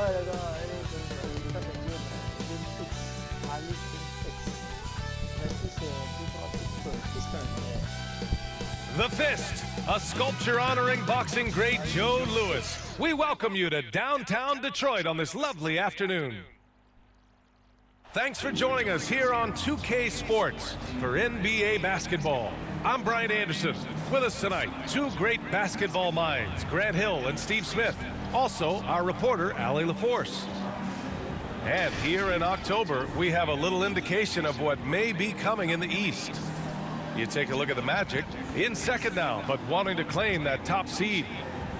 The Fist, a sculpture honoring boxing great Joe Louis. We welcome you to downtown Detroit on this lovely afternoon. Thanks for joining us here on 2K Sports for NBA basketball. I'm Brian Anderson. With us tonight, two great basketball minds, Grant Hill and Steve Smith. Also, our reporter, Allie LaForce. And here in October, we have a little indication of what may be coming in the East. You take a look at the Magic, in second now, but wanting to claim that top seed.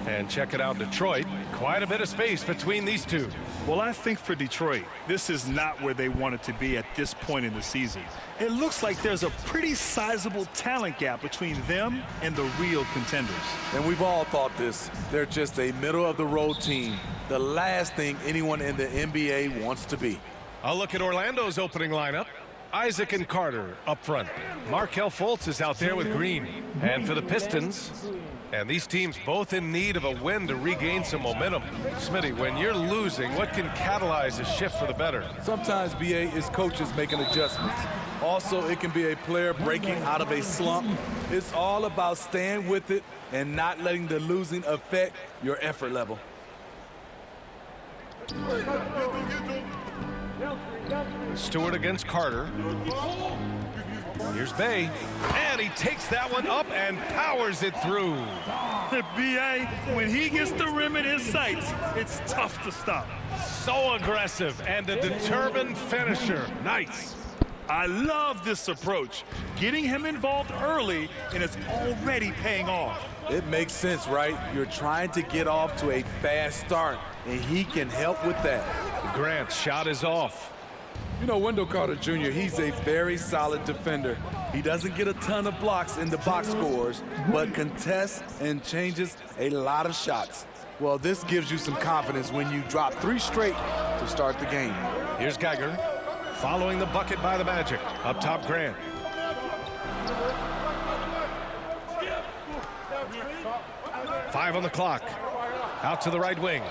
And check it out, Detroit, quite a bit of space between these two. Well, I think for Detroit, this is not where they wanted to be at this point in the season. It looks like there's a pretty sizable talent gap between them and the real contenders. And we've all thought this. They're just a middle-of-the-road team. The last thing anyone in the NBA wants to be. I'll look at Orlando's opening lineup. Isaac and Carter up front. Markelle Fultz is out there with Green. And for the Pistons, and these teams both in need of a win to regain some momentum. Smitty, when you're losing, what can catalyze a shift for the better? Sometimes, BA, is coaches making adjustments. Also, it can be a player breaking out of a slump. It's all about staying with it and not letting the losing affect your effort level. Stewart against Carter. Here's Bay, and he takes that one up and powers it through. B.A., when he gets the rim in his sights, it's tough to stop. So aggressive and a determined finisher. Nice. I love this approach. Getting him involved early, and it's already paying off. It makes sense, right? You're trying to get off to a fast start, and he can help with that. Grant's shot is off. You know, Wendell Carter Jr., he's a very solid defender. He doesn't get a ton of blocks in the box scores, but contests and changes a lot of shots. Well, this gives you some confidence when you drop 3 straight to start the game. Here's Geiger, following the bucket by the Magic. Up top, Grant. Five on the clock. Out to the right wing.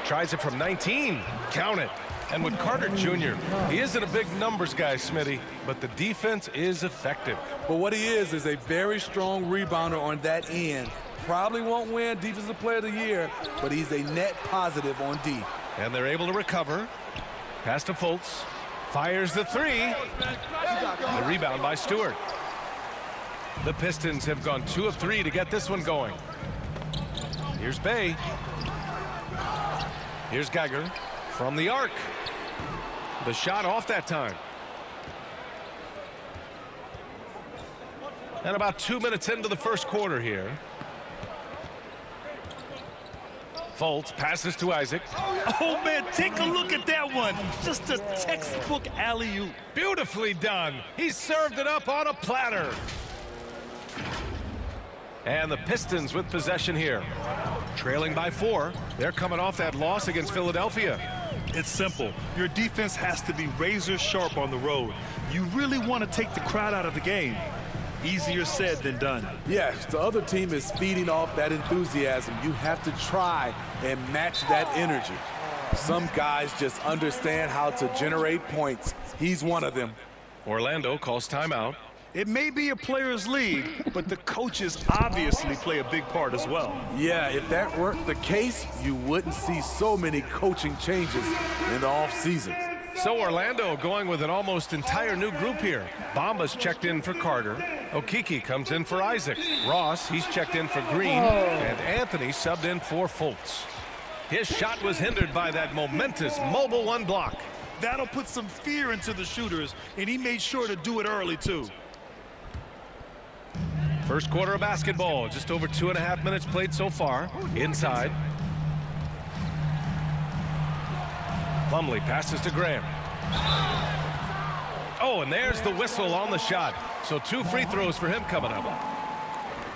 Tries it from 19. Count it. And with Carter Jr., he isn't a big numbers guy, Smitty, but the defense is effective. But what he is a very strong rebounder on that end. Probably won't win Defensive Player of the Year, but he's a net positive on D. And they're able to recover. Pass to Fultz. Fires the 3. The rebound by Stewart. The Pistons have gone 2 of 3 to get this one going. Here's Bay. Here's Geiger from the arc. The shot off that time. And about 2 minutes into the first quarter here. Fultz passes to Isaac. Oh, man, take a look at that one. Just a textbook alley-oop. Beautifully done. He served it up on a platter. And the Pistons with possession here. Trailing by 4. They're coming off that loss against Philadelphia. It's simple. Your defense has to be razor sharp on the road. You really want to take the crowd out of the game. Easier said than done. Yes, the other team is feeding off that enthusiasm. You have to try and match that energy. Some guys just understand how to generate points. He's one of them. Orlando calls timeout. It may be a players' league, but the coaches obviously play a big part as well. Yeah, if that weren't the case, you wouldn't see so many coaching changes in the offseason. So Orlando going with an almost entire new group here. Bamba's checked in for Carter. Okeke comes in for Isaac. Ross, he's checked in for Green. And Anthony subbed in for Fultz. His shot was hindered by that momentous mobile 1 block. That'll put some fear into the shooters, and he made sure to do it early, too. First quarter of basketball, just over 2.5 minutes played so far. Inside. Plumlee passes to Graham. Oh, and there's the whistle on the shot. So 2 free throws for him coming up.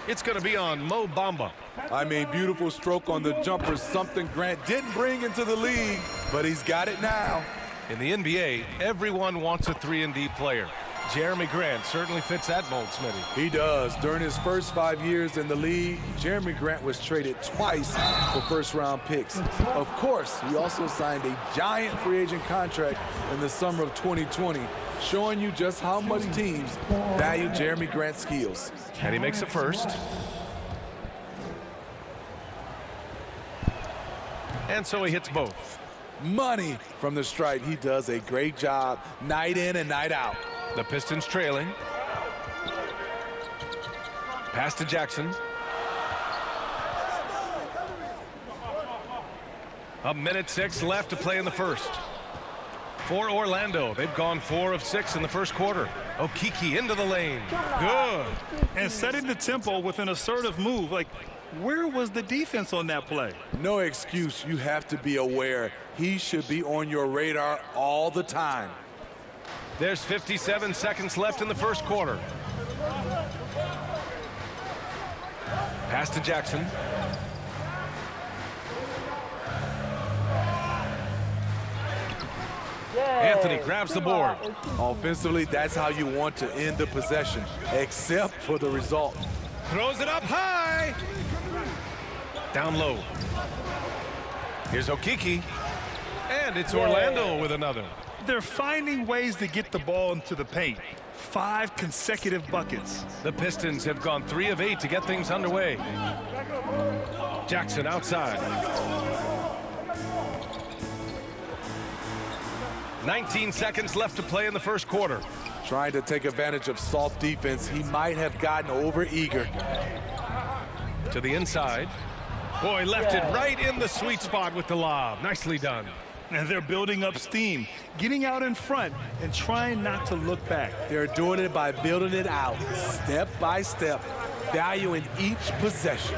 It's going to be on Mo Bamba. I mean, beautiful stroke on the jumper, something Grant didn't bring into the league, but he's got it now. In the NBA, everyone wants a 3-and-D player. Jeremy Grant certainly fits that mold, Smitty. He does. During his first 5 years in the league, Jeremy Grant was traded twice for first-round picks. Of course, he also signed a giant free agent contract in the summer of 2020, showing you just how much teams value Jeremy Grant's skills. And he makes it first. And so he hits both. Money from the stripe. He does a great job night in and night out. The Pistons trailing. Pass to Jackson. A minute 6 left to play in the first. For Orlando, they've gone 4 of 6 in the first quarter. Okiki into the lane. Good. And setting the tempo with an assertive move. Like, where was the defense on that play? No excuse. You have to be aware. He should be on your radar all the time. There's 57 seconds left in the first quarter. Pass to Jackson. Anthony grabs the board. Offensively, that's how you want to end the possession, except for the result. Throws it up high. Down low. Here's Okiki. And it's Orlando with another. They're finding ways to get the ball into the paint. 5 consecutive buckets. The Pistons have gone 3 of 8 to get things underway. Jackson outside. 19 seconds left to play in the first quarter. Trying to take advantage of soft defense. He might have gotten over-eager. To the inside. Boy, left it right in the sweet spot with the lob. Nicely done. And they're building up steam, getting out in front and trying not to look back. They're doing it by building it out, step by step, valuing each possession.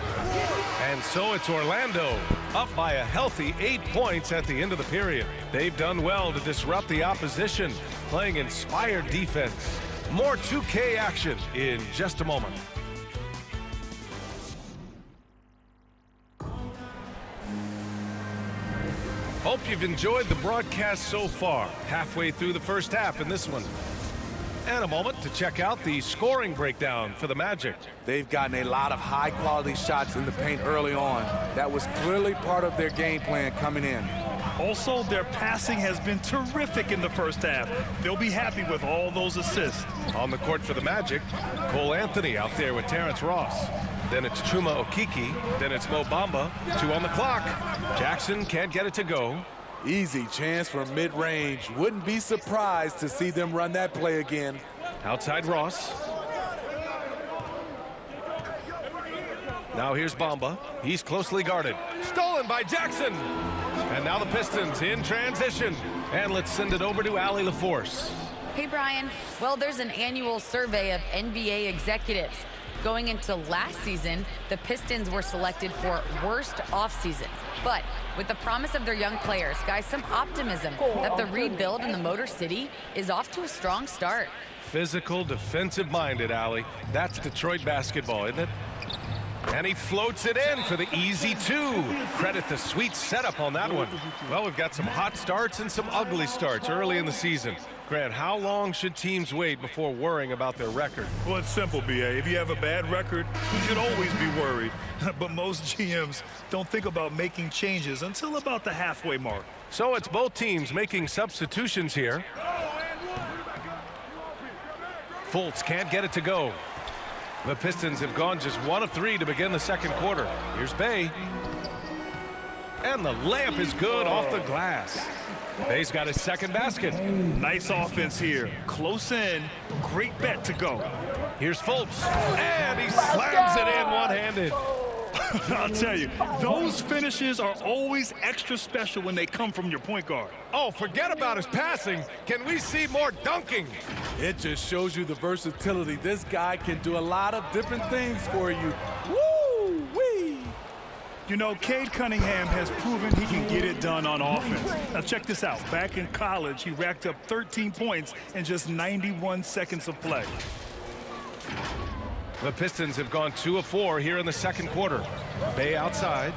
And so it's Orlando, up by a healthy 8 points at the end of the period. They've done well to disrupt the opposition, playing inspired defense. More 2K action in just a moment. Hope you've enjoyed the broadcast so far. Halfway through the first half in this one. And a moment to check out the scoring breakdown for the Magic. They've gotten a lot of high-quality shots in the paint early on. That was clearly part of their game plan coming in. Also, their passing has been terrific in the first half. They'll be happy with all those assists. On the court for the Magic, Cole Anthony out there with Terrence Ross. Then it's Chuma Okiki. Then it's Mo Bamba. 2 on the clock. Jackson can't get it to go. Easy chance from mid-range. Wouldn't be surprised to see them run that play again. Outside Ross. Now here's Bamba. He's closely guarded. Stolen by Jackson. And now the Pistons in transition. And let's send it over to Allie LaForce. Hey, Brian. Well, there's an annual survey of NBA executives. Going into last season, the Pistons were selected for worst offseason. But with the promise of their young players, guys, some optimism that the rebuild in the Motor City is off to a strong start. Physical, defensive-minded, Allie. That's Detroit basketball, isn't it? And he floats it in for the easy 2. Credit the sweet setup on that one. Well, we've got some hot starts and some ugly starts early in the season. Grant, how long should teams wait before worrying about their record? Well, it's simple, B.A. If you have a bad record, you should always be worried. But most GMs don't think about making changes until about the halfway mark. So it's both teams making substitutions here. Fultz can't get it to go. The Pistons have gone just 1 of 3 to begin the second quarter. Here's Bey. And the layup is good off the glass. Bey's got his second basket. Nice offense here. Close in. Great bet to go. Here's Fultz. And he slams it in one-handed. I'll tell you, those finishes are always extra special when they come from your point guard. Oh, forget about his passing. Can we see more dunking? It just shows you the versatility. This guy can do a lot of different things for you. Woo-wee! You know, Cade Cunningham has proven he can get it done on offense. Now check this out. Back in college, he racked up 13 points in just 91 seconds of play. The Pistons have gone 2 of 4 here in the second quarter. Bey outside.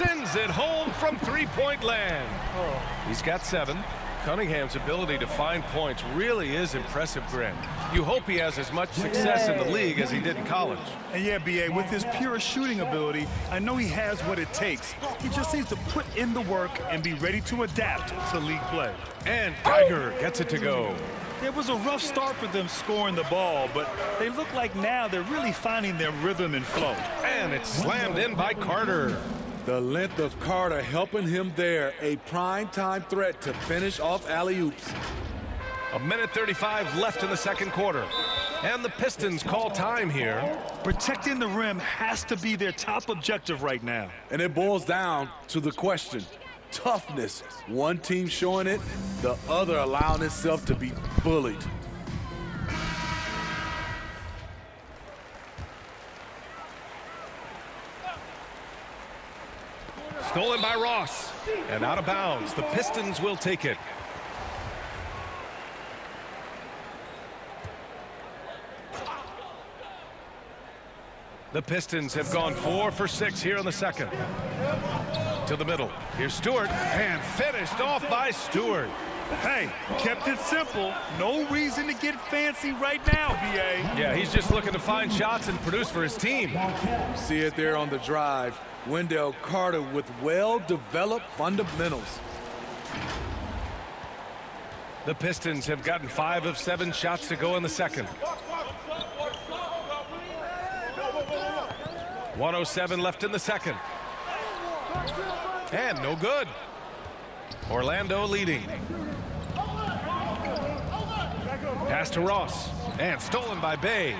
sends it home from three-point land. He's got 7. Cunningham's ability to find points really is impressive, Grant. You hope he has as much success in the league as he did in college. And yeah, B.A., with his pure shooting ability, I know he has what it takes. He just needs to put in the work and be ready to adapt to league play. And Geiger gets it to go. It was a rough start for them scoring the ball, but they look like now they're really finding their rhythm and flow. And it's slammed in by Carter. The length of Carter helping him there. A prime-time threat to finish off alley-oops. 1:35 left in the second quarter. And the Pistons call time here. Protecting the rim has to be their top objective right now. And it boils down to the question. Toughness. One team showing it, the other allowing itself to be bullied. Stolen by Ross. And out of bounds. The Pistons will take it. The Pistons have gone 4 for 6 here in the second. To the middle. Here's Stewart. And finished off by Stewart. Hey, kept it simple. No reason to get fancy right now, B.A. Yeah, he's just looking to find shots and produce for his team. See it there on the drive. Wendell Carter with well-developed fundamentals. The Pistons have gotten 5 of 7 shots to go in the second. 1:07 left in the second. And no good. Orlando leading. Pass to Ross. And stolen by Bay.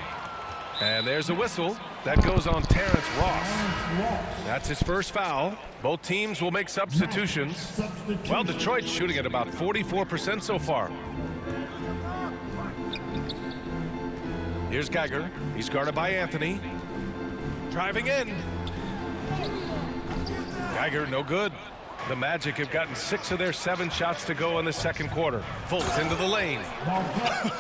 And there's a whistle. That goes on Terrence Ross. That's his first foul. Both teams will make substitutions. Well, Detroit's shooting at about 44% so far. Here's Geiger. He's guarded by Anthony. Driving in. Geiger, no good. The Magic have gotten 6 of their 7 shots to go in the second quarter. Fultz into the lane.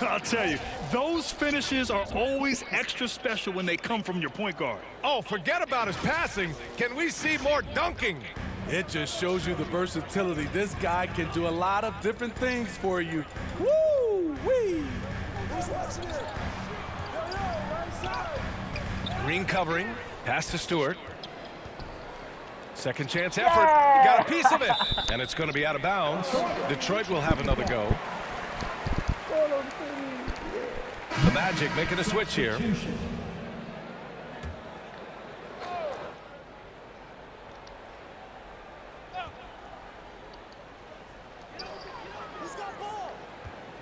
I'll tell you, those finishes are always extra special when they come from your point guard. Oh, forget about his passing. Can we see more dunking? It just shows you the versatility. This guy can do a lot of different things for you. Woo-wee! Green covering. Pass to Stewart. Second chance effort. Got a piece of it. And it's going to be out of bounds. Detroit will have another go. The Magic making a switch here.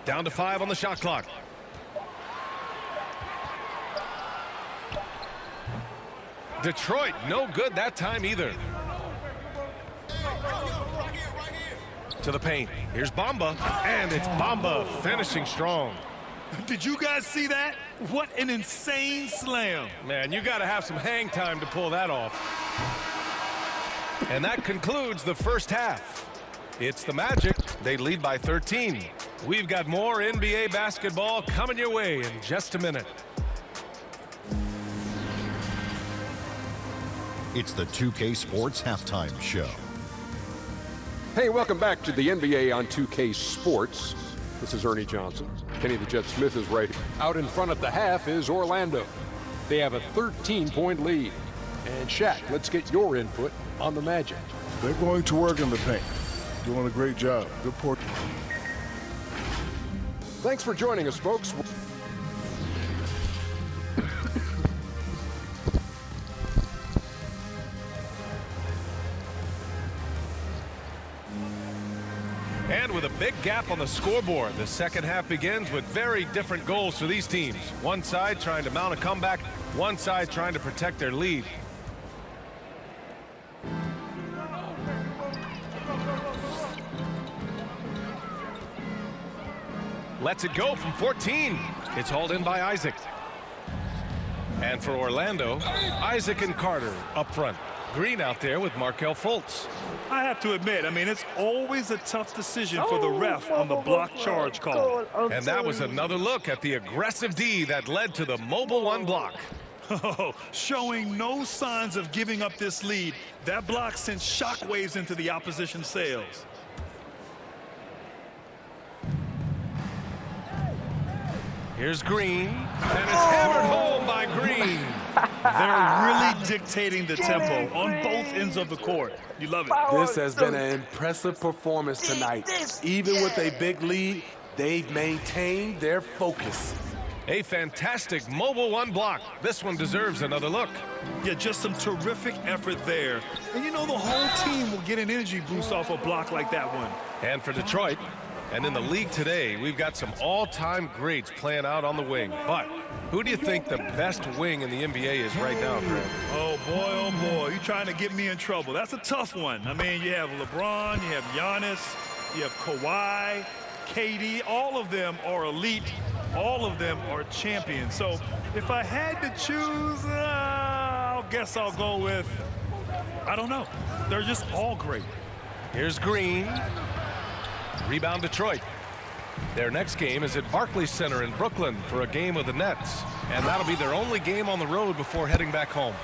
Down to 5 on the shot clock. Detroit, no good that time either. To the paint. Here's Bamba. And it's Bamba finishing strong. Did you guys see that? What an insane slam. Man, you got to have some hang time to pull that off. And that concludes the first half. It's the Magic. They lead by 13. We've got more NBA basketball coming your way in just a minute. It's the 2K Sports Halftime Show. Hey, welcome back to the NBA on 2K Sports. This is Ernie Johnson. Kenny the Jet Smith is right. Out in front at the half is Orlando. They have a 13-point lead. And Shaq, let's get your input on the Magic. They're going to work in the paint. Doing a great job. Good port. Thanks for joining us, folks. And with a big gap on the scoreboard, the second half begins with very different goals for these teams. One side trying to mount a comeback, one side trying to protect their lead. Lets it go from 14. It's hauled in by Isaac. And for Orlando, Isaac and Carter up front. Green out there with Markelle Fultz. I have to admit, I mean, it's always a tough decision for the ref on the block charge call. And that was another look at the aggressive D that led to the mobile one block. Oh, showing no signs of giving up this lead. That block sent shockwaves into the opposition sails. Here's Green, and it's hammered home by Green. They're really dictating the tempo on both ends of the court. You love it. This has been an impressive performance tonight. Even with a big lead, they've maintained their focus. A fantastic mobile one block. This one deserves another look. Yeah, just some terrific effort there. And you know the whole team will get an energy boost off a block like that one. And for Detroit, and in the league today, we've got some all-time greats playing out on the wing. But who do you think the best wing in the NBA is right now, Grant? Oh, boy, you're trying to get me in trouble. That's a tough one. I mean, you have LeBron, you have Giannis, you have Kawhi, KD. All of them are elite. All of them are champions. So if I had to choose, I guess I'll go with, I don't know. They're just all great. Here's Green. Rebound Detroit. Their next game is at Barclays Center in Brooklyn for a game with the Nets. And that'll be their only game on the road before heading back home.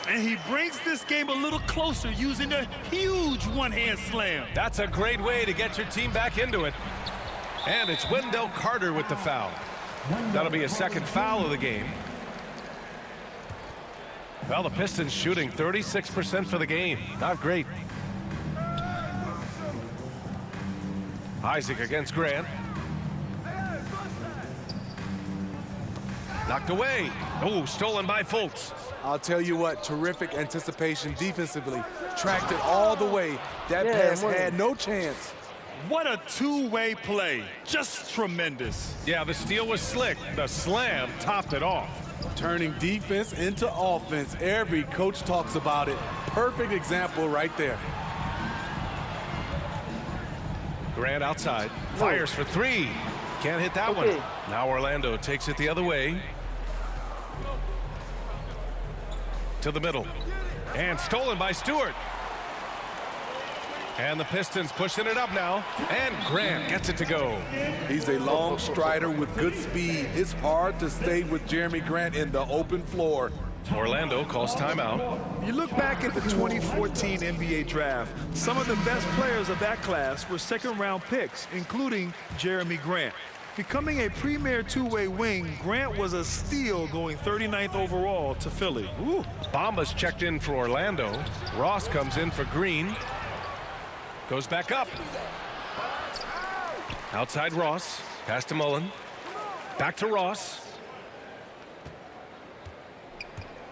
And he brings this game a little closer using a huge one-hand slam. That's a great way to get your team back into it. And it's Wendell Carter with the foul. That'll be a second foul of the game. Well, the Pistons shooting 36% for the game. Not great. Isaac against Grant. Knocked away. Oh, stolen by Fultz. I'll tell you what, terrific anticipation defensively. Tracked it all the way. That pass had no chance. What a two-way play. Just tremendous. Yeah, the steal was slick. The slam topped it off. Turning defense into offense. Every coach talks about it. Perfect example right there. Grant outside. Fires for three. Can't hit that one. Now Orlando takes it the other way. To the middle. And stolen by Stewart. And the Pistons pushing it up now. And Grant gets it to go. He's a long strider with good speed. It's hard to stay with Jeremy Grant in the open floor. Orlando calls timeout. You look back at the 2014 NBA draft, some of the best players of that class were second-round picks, including Jeremy Grant. Becoming a premier two-way wing, Grant was a steal going 39th overall to Philly. Ooh. Bamba's checked in for Orlando. Ross comes in for Green. Goes back up. Outside Ross. Pass to Mullen. Back to Ross.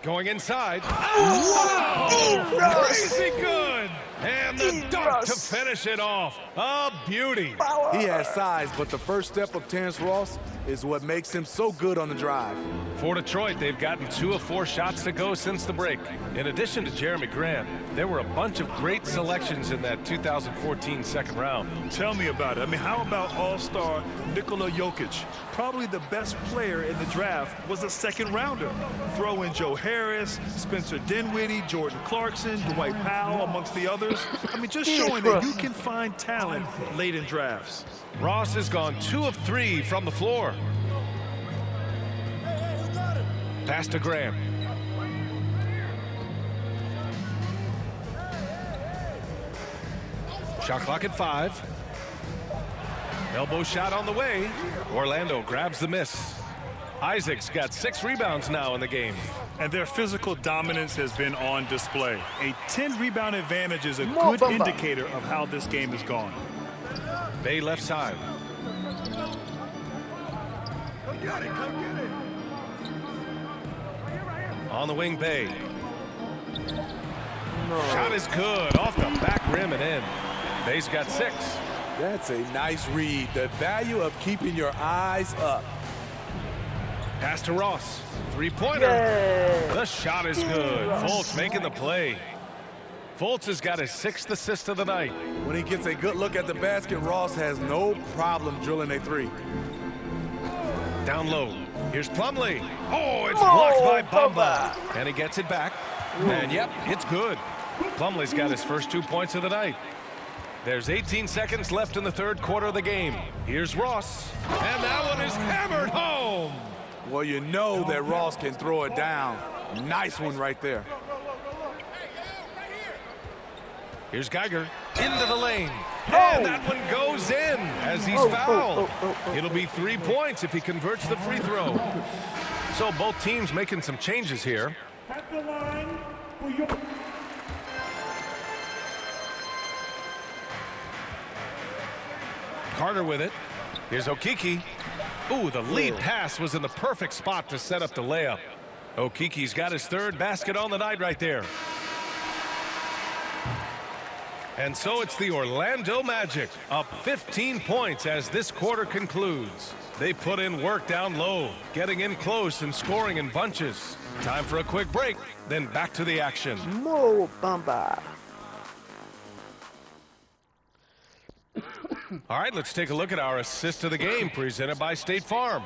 Going inside. Oh, crazy good. And the dunk to finish it off. A beauty. He has size, but the first step of Terrence Ross is what makes him so good on the drive. For Detroit, they've gotten 2 of 4 shots to go since the break. In addition to Jeremy Grant, there were a bunch of great selections in that 2014 second round. Tell me about it. I mean, how about all-star Nikola Jokic? Probably the best player in the draft was a second-rounder. Throw in Joe Harris, Spencer Dinwiddie, Jordan Clarkson, Dwight Powell, amongst the others. I mean, just showing that you can find talent late in drafts. Ross has gone 2 of 3 from the floor. Pass to Grant. Shot clock at 5. Elbow shot on the way. Orlando grabs the miss. Isaac's got 6 rebounds now in the game. And their physical dominance has been on display. A 10-rebound advantage is a good indicator of how this game has gone. Bay left side. On the wing, Bay. Shot is good. Off the back rim and in. Bay's got 6. That's a nice read. The value of keeping your eyes up. Pass to Ross. 3-pointer. The shot is good. Fultz making the play. Fultz has got his 6th assist of the night. When he gets a good look at the basket, Ross has no problem drilling a 3. Down low. Here's Plumlee. Oh, it's blocked by Bamba. And he gets it back. And yep, it's good. Plumlee's got his first 2 points of the night. There's 18 seconds left in the third quarter of the game. Here's Ross. And that one is hammered home. Well, you know that Ross can throw it down. Nice one right there. Here's Geiger into the lane. And that one goes in as he's fouled. It'll be 3 points if he converts the free throw. So both teams making some changes here. At the line for your... Carter with it. Here's Okiki. Ooh, the lead pass was in the perfect spot to set up the layup. Okiki's got his third basket on the night right there. And so it's the Orlando Magic up 15 points as this quarter concludes. They put in work down low, getting in close and scoring in bunches. Time for a quick break, then back to the action. Mo Bamba. All right, let's take a look at our assist of the game presented by State Farm.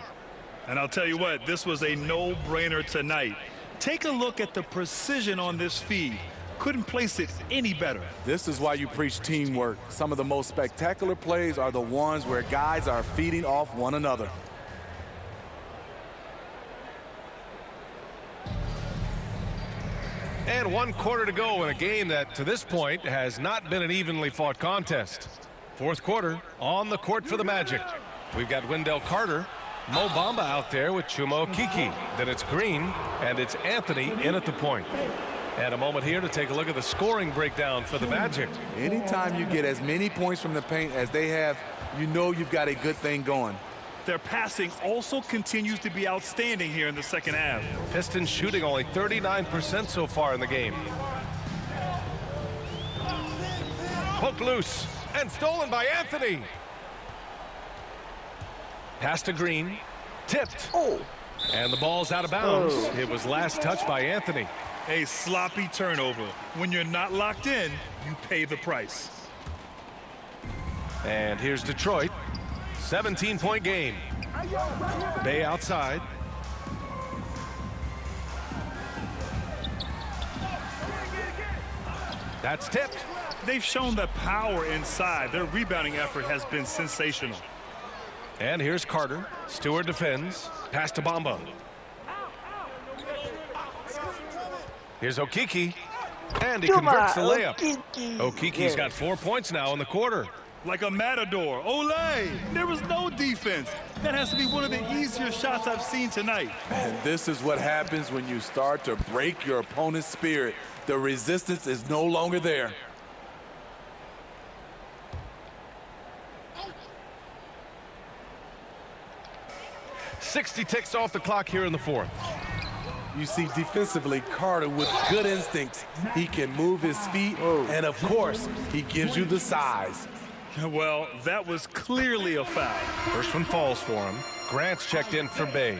And I'll tell you what, this was a no-brainer tonight. Take a look at the precision on this feed. Couldn't place it any better. This is why you preach teamwork. Some of the most spectacular plays are the ones where guys are feeding off one another. And 1 quarter to go in a game that, to this point, has not been an evenly fought contest. 4th quarter on the court for the Magic. We've got Wendell Carter, Mo Bamba out there with Chuma Okiki. Then it's Green, and it's Anthony in at the point. And a moment here to take a look at the scoring breakdown for the Magic. Anytime you get as many points from the paint as they have, you know you've got a good thing going. Their passing also continues to be outstanding here in the second half. Pistons shooting only 39% so far in the game. Poked loose and stolen by Anthony. Pass to Green. Tipped. And the ball's out of bounds. It was last touched by Anthony. A sloppy turnover. When you're not locked in, you pay the price. And here's Detroit. 17-point game. Bay outside. That's tipped. They've shown the power inside. Their rebounding effort has been sensational. And here's Carter. Stewart defends. Pass to Bamba. Here's Okiki. And he converts the layup. Okiki's got 4 points now in the quarter. Like a matador. Olay! There was no defense. That has to be one of the easier shots I've seen tonight. And this is what happens when you start to break your opponent's spirit. The resistance is no longer there. .60 ticks off the clock here in the 4th. You see defensively Carter with good instincts. He can move his feet, and of course, he gives you the size. Well, that was clearly a foul. First one falls for him. Grant's checked in for Bay.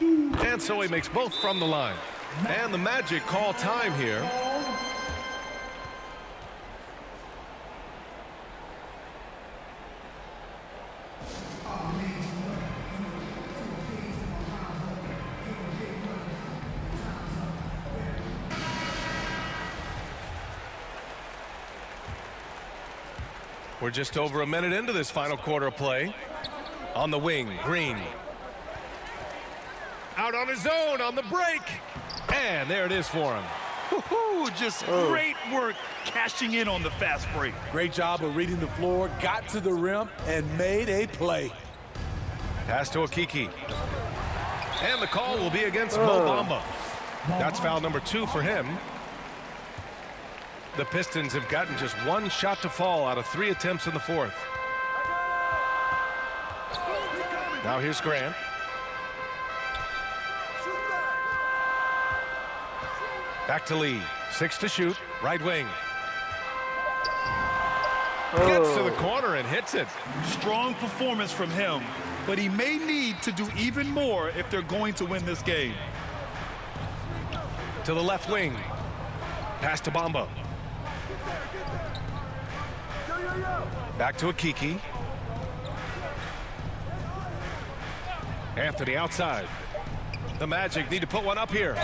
And so he makes both from the line. And the Magic call time here. We're just over a minute into this final quarter of play. On the wing, Green. Out on his own on the break. And there it is for him. Just great work cashing in on the fast break. Great job of reading the floor, got to the rim, and made a play. Pass to Okiki. And the call will be against Mo Bamba. That's foul number 2 for him. The Pistons have gotten just 1 shot to fall out of 3 attempts in the 4th. Now here's Grant. Back to Lee. 6 to shoot. Right wing. Gets to the corner and hits it. Strong performance from him, but he may need to do even more if they're going to win this game. To the left wing. Pass to Bamba. Back to Okiki. Anthony outside. The Magic need to put one up here.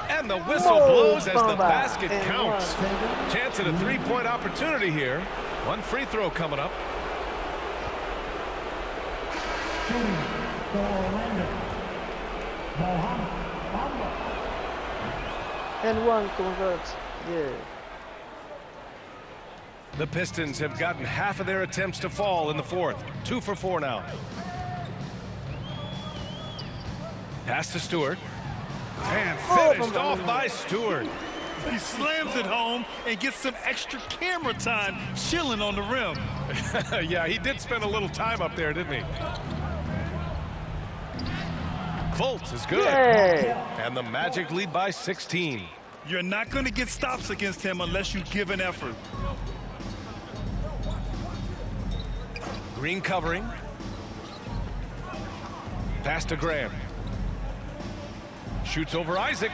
And the whistle blows as the basket counts. Chance at a 3-point opportunity here. 1 free throw coming up. And one converts. Yeah. The Pistons have gotten half of their attempts to fall in the fourth. 2 for 4 now. Pass to Stewart. And finished off by Stewart. He slams it home and gets some extra camera time chilling on the rim. Yeah, he did spend a little time up there, didn't he? Fultz is good. Yeah. And the Magic lead by 16. You're not going to get stops against him unless you give an effort. Green covering. Pass to Graham. Shoots over Isaac.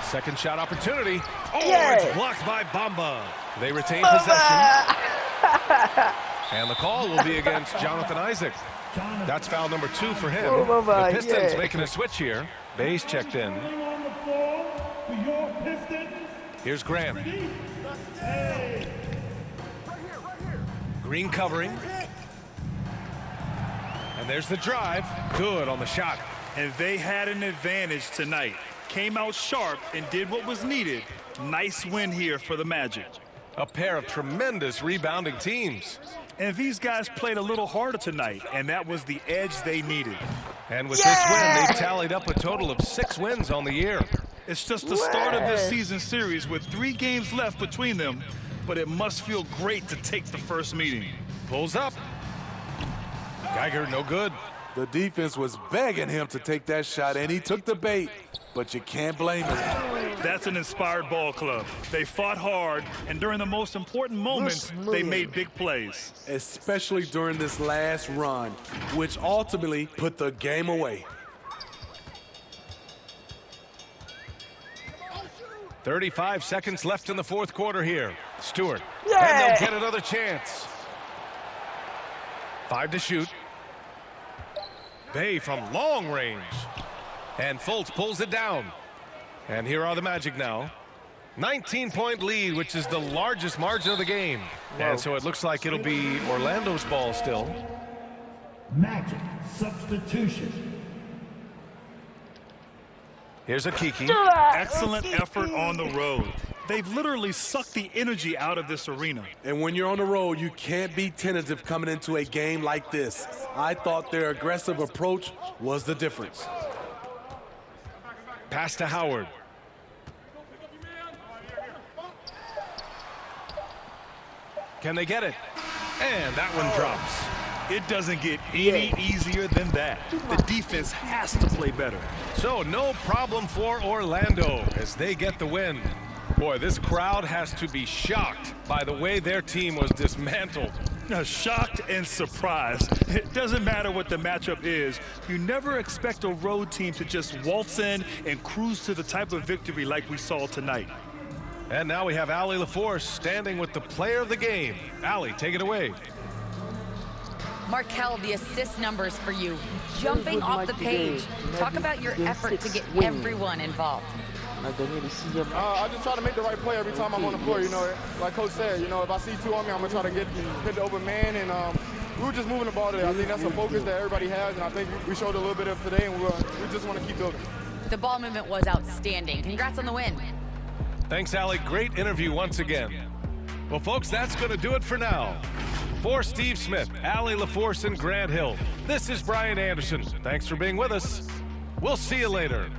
Second shot opportunity. Oh, it's blocked by Bamba. They retain possession. And the call will be against Jonathan Isaac. That's foul number 2 for him. The Pistons making a switch here. Bayes checked in. Here's Graham. Green covering. And there's the drive. Good on the shot. And they had an advantage tonight. Came out sharp and did what was needed. Nice win here for the Magic. A pair of tremendous rebounding teams. And these guys played a little harder tonight, and that was the edge they needed. And with this win, they've tallied up a total of 6 wins on the year. It's just the start of this season series with 3 games left between them, but it must feel great to take the first meeting. Pulls up. Geiger, no good. The defense was begging him to take that shot, and he took the bait, but you can't blame him. That's an inspired ball club. They fought hard, and during the most important moments, they made big plays. Especially during this last run, which ultimately put the game away. 35 seconds left in the fourth quarter here. Stewart. Yeah. And they'll get another chance. 5 to shoot. Bay from long range. And Fultz pulls it down. And here are the Magic now. 19-point lead, which is the largest margin of the game. Wow. And so it looks like it'll be Orlando's ball still. Magic substitution. Here's a Kiki. Excellent effort on the road. They've literally sucked the energy out of this arena. And when you're on the road, you can't be tentative coming into a game like this. I thought their aggressive approach was the difference. Pass to Howard. Can they get it? And that one drops. It doesn't get any easier than that. The defense has to play better. So no problem for Orlando as they get the win. Boy, this crowd has to be shocked by the way their team was dismantled. Now, shocked and surprised. It doesn't matter what the matchup is. You never expect a road team to just waltz in and cruise to the type of victory like we saw tonight. And now we have Allie LaForce standing with the player of the game. Allie, take it away. Markel, the assist numbers for you. Jumping off the page. Talk about your effort to get everyone involved. I just try to make the right play every time I'm on the floor. You know, like Coach said, you know, if I see 2 on me, I'm going to try to hit the open man. And we were just moving the ball today. I think that's a focus that everybody has, and I think we showed a little bit of today, and we just want to keep building. The ball movement was outstanding. Congrats on the win. Thanks, Allie. Great interview once again. Well, folks, that's going to do it for now. For Steve Smith, Allie LaForce, and Grant Hill, this is Brian Anderson. Thanks for being with us. We'll see you later.